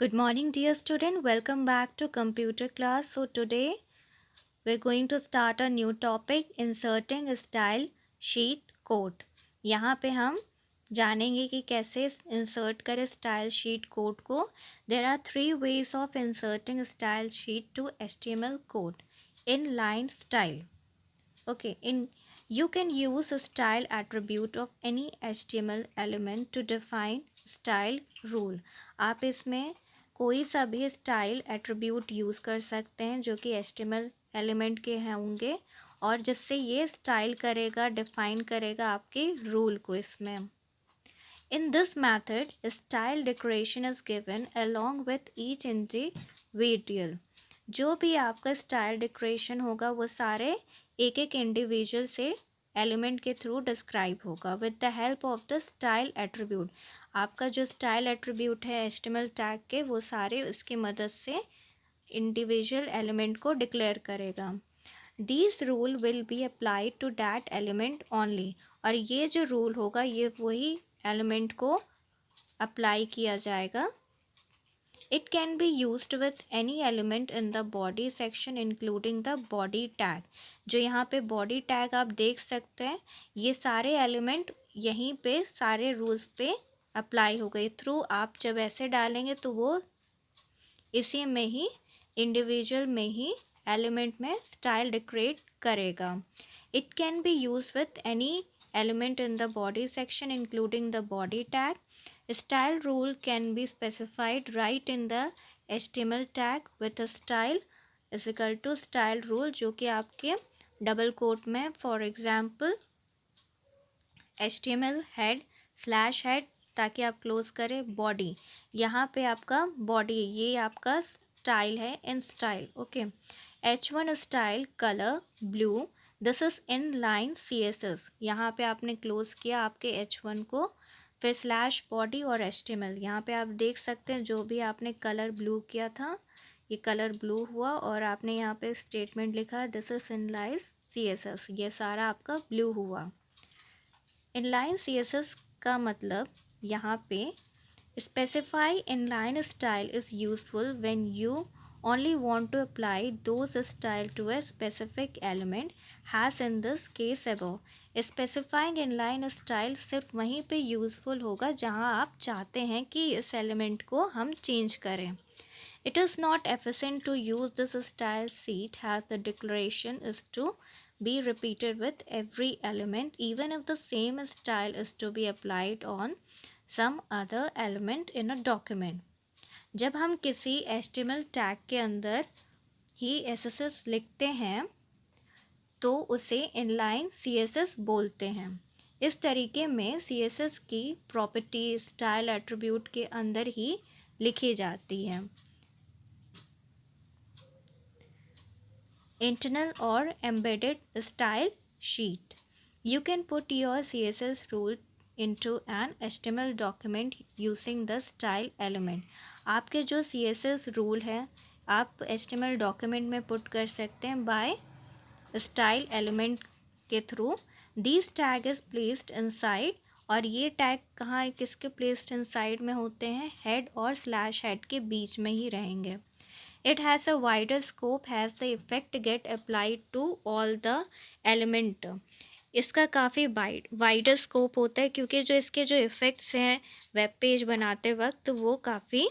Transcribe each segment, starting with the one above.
Good morning, dear student. Welcome back to computer class. So today we're going to start a new topic, inserting style sheet code. यहाँ पे हम जानेंगे कि कैसे insert करें style sheet code को. There are three ways of inserting style sheet to HTML code. Inline style. Okay, you can use a style attribute of any HTML element to define style rule. आप इसमें कोई सा भी style attribute use कर सकते हैं जो कि HTML एलिमेंट के होंगे और जिससे ये स्टाइल करेगा, डिफाइन करेगा आपके रूल को इसमें. In this method, style decoration is given along with each individual. जो भी आपका स्टाइल डेकोरेशन होगा वो सारे एक एक इंडिविजुअल से एलिमेंट के थ्रू डिस्क्राइब होगा with the help of the style attribute. आपका जो स्टाइल एट्रीब्यूट है HTML टैग के वो सारे उसकी मदद से इंडिविजुअल एलिमेंट को डिक्लेयर करेगा. These rule will be applied to that element only. और ये जो रूल होगा ये वही एलिमेंट को अप्लाई किया जाएगा. It can be used with any element in the body section including the body tag. जो यहाँ पे body tag आप देख सकते हैं ये सारे एलिमेंट यहीं पे सारे रूल्स पे अप्लाई हो गए. थ्रू आप जब ऐसे डालेंगे तो वो इसी में ही इंडिविजुअल में ही एलिमेंट में स्टाइल डेकोरेट करेगा. It can be used with any element in the body section including the body tag. Style rule can be specified right in the HTML tag with a style is equal to style rule जो कि आपके double coat में for example HTML head slash head ताकि आप close करें body. यहाँ पे आपका बॉडी ये आपका स्टाइल है in style. Okay, H1 style colour blue. This is in line CSS. यहाँ पे आपने क्लोज किया आपके H1 को, फिर स्लैश बॉडी और HTML. यहाँ पे आप देख सकते हैं जो भी आपने कलर ब्लू किया था ये कलर ब्लू हुआ और आपने यहाँ पे स्टेटमेंट लिखा this is in line CSS. ये सारा आपका ब्लू हुआ. इनलाइन CSS का मतलब यहाँ पे specify inline style is useful when you only want to apply those style to a specific element as in this case above. Specifying inline style सिर्फ वहीं पे यूज़फुल होगा जहाँ आप चाहते हैं कि इस एलिमेंट को हम चेंज करें. It is not efficient to use this style sheet as the declaration is to be repeated with every element even if the same style is to be applied on some other element in a document. जब हम किसी HTML tag के अंदर ही SSS लिखते हैं तो उसे inline CSS बोलते हैं. इस तरीके में CSS की प्रॉपर्टी स्टाइल एट्रीब्यूट के अंदर ही लिखी जाती है. Internal or embedded style sheet. You can put your CSS rule into an HTML document using the style element. आपके जो CSS रूल है आप HTML डॉक्यूमेंट में पुट कर सकते हैं बाय स्टाइल एलिमेंट के through. This tag is placed inside. और ये टैग कहाँ किसके प्लेस्ड इनसाइड में होते हैं हेड और स्लैश हेड के बीच में ही रहेंगे. It has a wider scope as the effect get applied to all the element. इसका काफ़ी वाइडर स्कोप होता है क्योंकि जो इसके जो इफ़ेक्ट्स हैं वेब पेज बनाते वक्त वो काफ़ी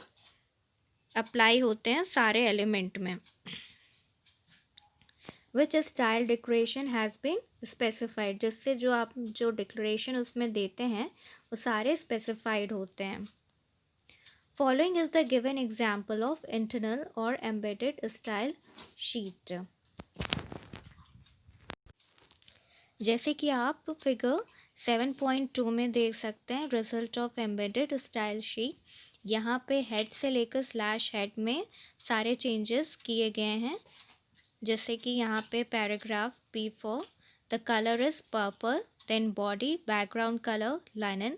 अप्लाई होते हैं सारे एलिमेंट में. Which style decoration has been specified. जिससे जो आप जो डिक्लेरेशन उसमें देते हैं वो सारे स्पेसिफाइड होते हैं. Following is the given example of internal or embedded style sheet. जैसे कि आप फिगर 7.2 में देख सकते हैं result of embedded style sheet. यहाँ पे हेड से लेकर स्लैश हेड में सारे चेंजेस किए गए हैं. जैसे कि यहाँ पे paragraph P4 the colour is purple. Then body background colour linen.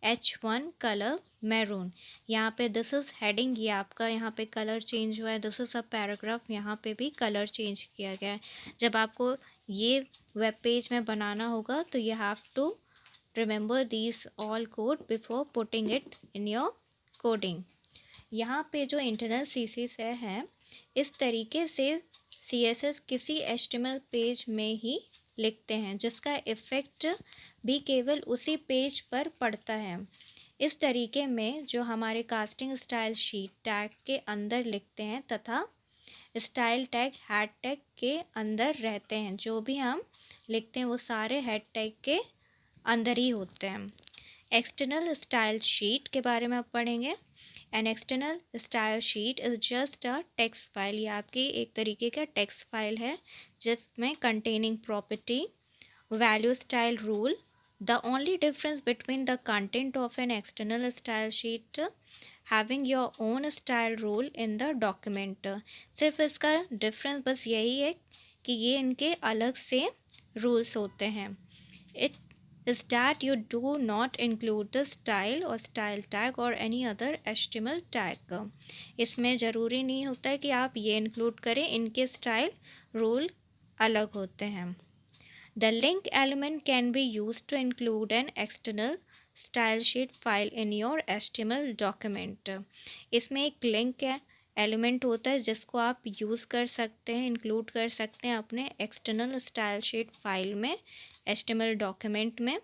H1 colour maroon. यहाँ पे दिस इज़ हेडिंग ये आपका यहाँ पे कलर चेंज हुआ है. दिस इज़ अ पैराग्राफ यहाँ पे भी कलर चेंज किया गया है. जब आपको ये वेब पेज में बनाना होगा तो you have to remember these all code before putting it in your coding. यहाँ पे जो इंटरनल CSS है इस तरीके से CSS किसी HTML पेज में ही लिखते हैं, जिसका इफ़ेक्ट भी केवल उसी पेज पर पड़ता है। इस तरीके में जो हमारे कास्टिंग स्टाइल शीट टैग के अंदर लिखते हैं तथा स्टाइल टैग हेड टैग के अंदर रहते हैं, जो भी हम लिखते हैं वो सारे हेड टैग के अंदर ही होते हैं। एक्सटर्नल स्टाइल शीट के बारे में आप पढ़ेंगे। An external style sheet is just a text file. ये आपकी एक तरीके का टेक्स्ट फाइल है जिसमें containing property, value, style, rule. The only difference between the content of an external style sheet having your own style rule in the document. सिर्फ इसका difference बस यही है कि ये इनके अलग से रूल्स होते हैं। It is that you do not include the style or style tag or any other HTML tag। इसमें ज़रूरी नहीं होता है कि आप ये इंक्लूड करें, इनके स्टाइल रूल अलग होते हैं। The link element can be used to include an external style sheet file in your HTML document। इसमें एक लिंक है एलिमेंट होता है जिसको आप यूज़ कर सकते हैं, इंक्लूड कर सकते हैं अपने एक्सटर्नल स्टाइल शीट फाइल में, HTML डॉक्यूमेंट में।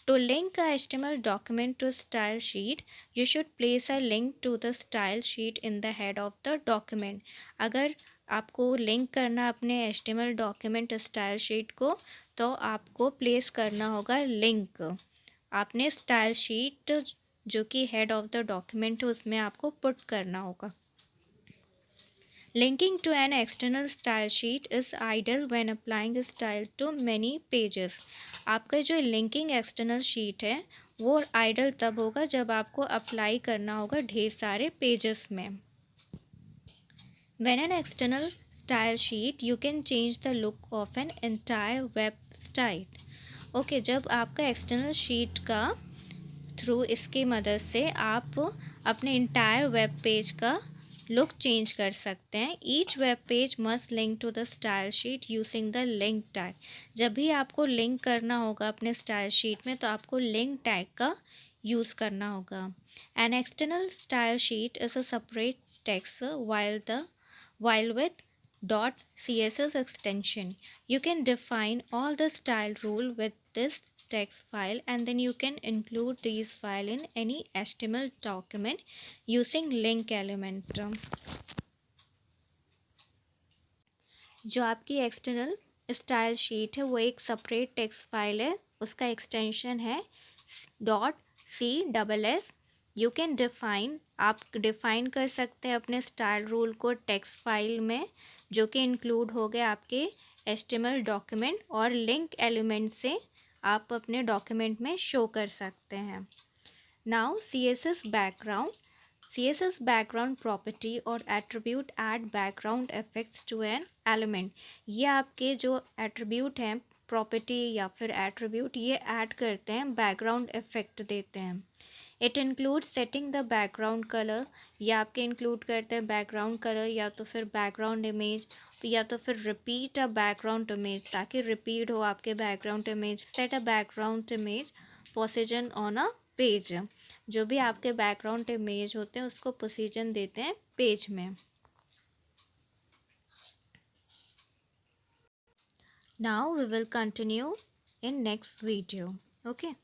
To link a HTML document to style sheet, you should place a link to the style sheet in the head of the document। अगर आपको लिंक करना अपने HTML डॉक्यूमेंट स्टाइल शीट को, तो आपको place करना होगा लिंक आपने स्टाइल शीट जो कि हेड ऑफ द डॉक्यूमेंट है उसमें आपको पुट करना होगा। Linking to an external style sheet is ideal when applying a style to many pages। आपका जो लिंकिंग एक्सटर्नल शीट है वो आइडल तब होगा जब आपको अप्लाई करना होगा ढेर सारे पेजेस में। When an external style sheet, you can change the look of an entire website। Okay, जब आपका एक्सटर्नल शीट का थ्रू इसकी मदद से आप अपने इंटायर वेब पेज का लुक चेंज कर सकते हैं। Each web page must link to the style sheet using the link tag. जब भी आपको लिंक करना होगा अपने स्टाइल शीट में तो आपको लिंक टैग का यूज़ करना होगा। An external style sheet is a separate text while with .css extension। You can define all the style rule with this text file and then you can include these file in any HTML document using link element। जो आपकी external style sheet है वो एक separate text file है, उसका extension है .css। You can define, आप define कर सकते हैं अपने स्टाइल रूल को टेक्स्ट फाइल में जो कि इंक्लूड हो गए आपके HTML डॉक्यूमेंट, और लिंक एलिमेंट से आप अपने डॉक्यूमेंट में शो कर सकते हैं। Now CSS background. CSS background property और attribute add background effects to an element. ये आपके जो एट्रीब्यूट हैं, प्रॉपर्टी या फिर एट्रीब्यूट, ये ऐड करते हैं, बैकग्राउंड इफेक्ट देते हैं। It include setting the background colour, या आपके इंक्लूड करते हैं बैकग्राउंड कलर या तो फिर बैकग्राउंड इमेज या तो फिर रिपीट अ बैकग्राउंड इमेज ताकि रिपीट हो आपके background image. Set a background image position on a page. जो भी आपके बैकग्राउंड इमेज होते हैं उसको पोजीशन देते हैं पेज में। Now we will continue in next video. Okay.